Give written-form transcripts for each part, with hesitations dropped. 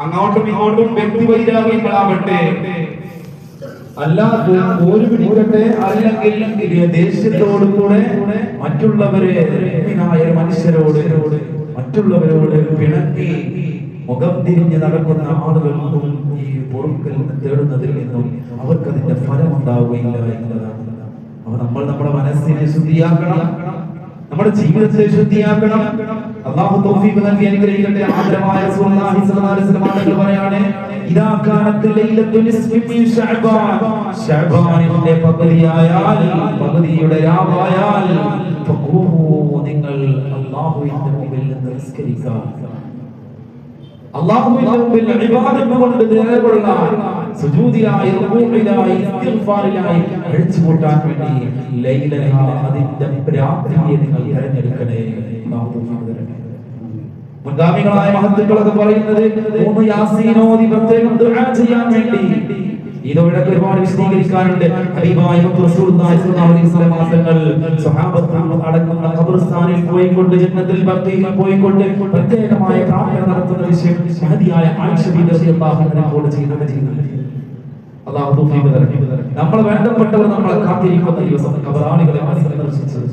അങ്ങോട്ടും ഇങ്ങോട്ടും വ്യക്തിവൈരാഗ്യങ്ങളാവട്ടെ, അല്ലാതെ ഒരു പിടിക്കട്ടെ, അല്ലെങ്കിൽ ദേഷ്യത്തോടു കൂടെ മറ്റുള്ളവരെ മനുഷ്യരോട് മറ്റുള്ളവരോട് പിണങ്ങി മുഖം തിരിഞ്ഞ് നടക്കുന്ന ആളുകൾക്കും ഈ പൊറുക്കൽ തേടുന്നതിൽ നിന്നും അവർക്കതിന്റെ ഫലം ഉണ്ടാവുകയില്ല എന്നതാണ്. അപ്പൊ നമ്മൾ നമ്മുടെ മനസ്സിനെ ശുദ്ധിയാക്കണം, നമ്മുടെ ജീവിതത്തെ ശുദ്ധിയാക്കണം. അല്ലാഹു തൗഫീഖ് നൽകി അനുഗ്രഹിക്കട്ടെ. ആദരവായ റസൂലുള്ളാഹി സ്വല്ലല്ലാഹു അലൈഹി വസല്ലം തങ്ങൾ പറയാണ്, ഇദാ കാനത്ത് ലൈലത്തു നിസ്ഫി മിൻ ശഅബാൻ, ശഅബാനിന്റെ പകുതിയുടെ രാവായാൽ ഫഖൂമു, നിങ്ങൾ അല്ലാഹുവിന്റെ മുമ്പിൽ നിസ്കരിക്കുക. അല്ലാഹുവിന്റെ മുമ്പിൽ ഇബാദത്ത് കൊണ്ട് നിലകൊള്ളാൻ, സുജൂദിലായി, റുകൂഇലായി, ഇസ്തിഗ്ഫാറിലായി അഴിച്ചുകൂട്ടാൻ വേണ്ടി ലൈലഹ, അതിന്റെ രാത്രിയെ നിങ്ങൾ തിരഞ്ഞെടുക്കണേ. മുൻഗാമികളായ മഹത്തുക്കളൊക്കെ പറയുന്നത് 3 യാസീൻ ഓതി പ്രത്യേകം ദുആ ചെയ്യാൻ വേണ്ടി. ഇതോടെ ഒരുപാട് വിശദീകരിക്കാനുണ്ട്. ഹബീബായ റസൂലുള്ളാഹി സ്വല്ലല്ലാഹു അലൈഹി വസല്ലം തങ്ങൾ സ്വഹാബത്ത് അടങ്ങുന്ന ഖബർസ്ഥാനിൽ പോയിക്കൊണ്ട് ജന്നത്തുൽ ബഖീയിൽ പോയിക്കൊണ്ട് പ്രത്യേകമായ പ്രാർത്ഥന നടത്തുന്ന വിഷയം മഹദിയായ ആയിഷ റളിയല്ലാഹു അൻഹയോട് ചെയ്യുന്നത്. അല്ലാഹു തൗഫീഖ് തരട്ടെ. നമ്മൾ വേണ്ടപ്പെട്ടവർ നമ്മളെ കാത്തിരിക്കുന്ന ദിവസം ഖബറാളികളെ സന്ദർശിച്ചത്,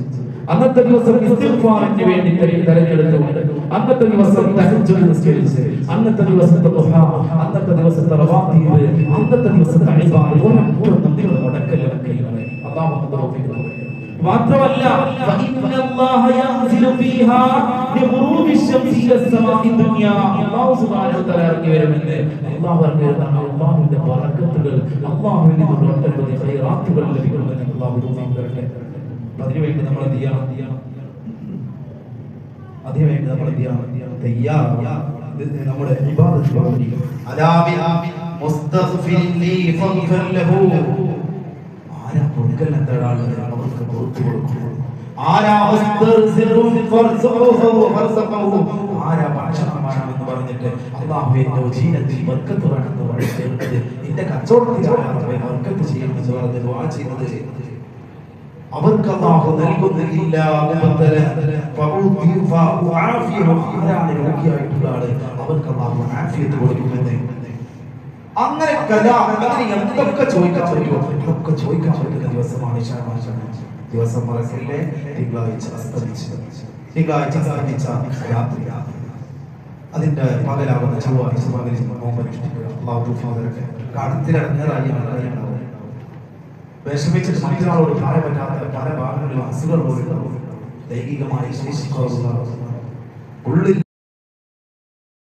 അന്നത്തെ ദിവസം ഇസ്തിഗ്ഫാറിന് വേണ്ടി തിരഞ്ഞെടുത്തുകൊണ്ട്, അന്നത്തെ ദിവസം തഹജ്ജുദ് നിസ്കരിച്ച്, അന്നത്തെ ദിവസത്തെ ദുആ, അന്നത്തെ ദിവസത്തെ റവാത്തീബ്, അന്നത്തെ ദിവസത്തെ ഇബാദത്ത് ഒന്നും നിങ്ങൾ മുടക്കല്ലേ. അല്ലാഹു തൗഫീഖ് തരട്ടെ. മാത്രമല്ല ഫഇന്നല്ലാഹ യൻസിലു ഫീഹാ ലിഖുറൂബി ശംസി ഇലസ്സമാഇ ദുനിയാ, അല്ലാഹു സുബ്ഹാനഹു വ തആല ഇറങ്ങി വരുമെന്ന്. അല്ലാഹു ഇറങ്ങി വരുന്ന അല്ലാഹുവിന്റെ ബറക്കത്തുകൾ, അല്ലാഹുവിൽ നിന്നുള്ള ഒട്ടനവധി ഖൈറാത്തുകൾ ലഭിക്കുമെന്ന് അല്ലാഹു തൗഫീഖ് തരട്ടെ. അതിനുവേണ്ടി നമ്മൾ എന്ത് ചെയ്യണം? അതിനുവേണ്ടി നമ്മൾ എന്ത് ചെയ്യണം? തയ്യാറാണ്. നമ്മുടെ ഇബാദത്ത് പ്രവർത്തിക്കും. ആരാ പൊറുക്കൽ എന്താളുള്ളത് അവർക്ക് പുറത്തു കൊടുക്കും. ആരാ ഭക്ഷണമാണെന്ന് പറഞ്ഞിട്ട് അല്ലാഹുവിന്റെ ജീവനത്തിൽ ബർക്കത്ത് വേണമെന്ന് പറയുന്നത്, നിന്റെ കച്ചവടത്തിലാണ് ബർക്കത്ത് ചെയ്യണമെന്ന് പറഞ്ഞ് ദുആ ചെയ്യുന്നത്. അവർക്ക് അല്ലാഹു നൽകുന്നില്ല. അവർക്ക് അല്ലാഹു ആഫിയത്ത് കൊടുക്കുമെന്ന്. അങ്ങനെ എന്തൊക്കെ ചോദിക്കുന്ന ദിവസമാണ് ദിവസം മറക്കല്ലേ. തിങ്കളാഴ്ച അസ്തമിച്ച രാത്രി, അതിന്റെ പകലാവുന്ന ചൊവ്വാഴ്ച പകലിൽ നോമ്പനുഷ്ഠിക്കുക. അല്ലാഹു തൗഫീഖ് തരട്ടെ. കടത്തിലിറങ്ങാറായി വിഷമിച്ചിട്ട് മറ്റൊരാളോട് പറയാൻ പറ്റാത്ത പല ഭാഗങ്ങളിലും അസുഖങ്ങൾ പോയിട്ടുണ്ടാവും. ലൈംഗികമായി ശേഷിക്കുള്ള ഉള്ളിൽ